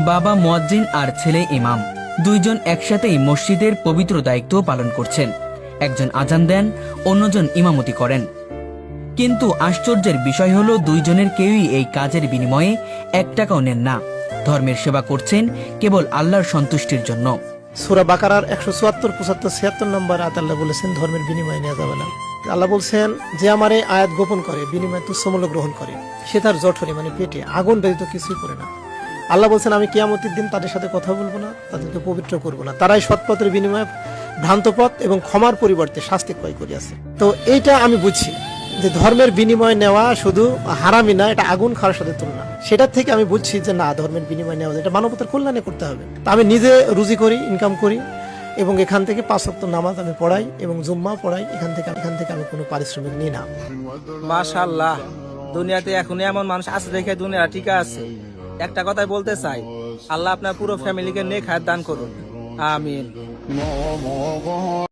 বাবা মুয়াজ্জিন আর ছেলে ইমাম, দুইজন একসাথেই মসজিদের পবিত্র দায়িত্ব পালন করছেন। একজন আজান দেন, অন্যজন ইমামতি করেন। কিন্তু আশ্চর্যের বিষয় হলো দুইজনের কেউই এই কাজের বিনিময়ে 1 টাকাও নেন না। ধর্মের সেবা করছেন কেবল আল্লাহর সন্তুষ্টির জন্য। সূরা বাকারার 174, 75, 76 নম্বর আয়াত আল্লাহ বলেছেন ধর্মের বিনিময় নেওয়া যাবে না। আল্লাহ বলছেন যে আমার এই আয়াত গোপন করে, বিনিময় তুচ্ছমূল্য গ্রহণ করে, সে তার জঠরে মানে পেটে আগুন ব্যতীত কিছুই করে না। আল্লাহ বলছেন আমি কিয়ামতের দিন তাদের সাথে কথা বলবো না, তাদেরকে পবিত্র করবো না। তারাই সৎপথের বিনিময়ে ভ্রান্ত পথ এবং ক্ষমার পরিবর্তে শাস্তি ক্রয় করিয়াছে। তো এইটা আমি বুঝছি যে ধর্মের বিনিময় নেওয়া শুধু হারামি না, এটা আগুন খাওয়ার সাথে তুলনা। সেটার থেকে আমি বুঝছি যে না, ধর্মের বিনিময় নেওয়া এটা মানবতার কল্যাণে করতে হবে। তা আমি নিজে রুজি করি, ইনকাম করি এবং এখান থেকে 5 ওয়াক্ত নামাজ আমি পড়াই এবং জুম্মা পড়াই। এখান থেকে আমি কোনো পারিশ্রমিক নিই না। মাশাআল্লাহ, দুনিয়াতে এখন এমন মানুষ আছে দেখে দুনিয়া ঠিক আছে। একটা কথাই বলতে চাই, আল্লাহ আপনার পুরো ফ্যামিলিকে নেক হায়াত দান করুন, আমিন।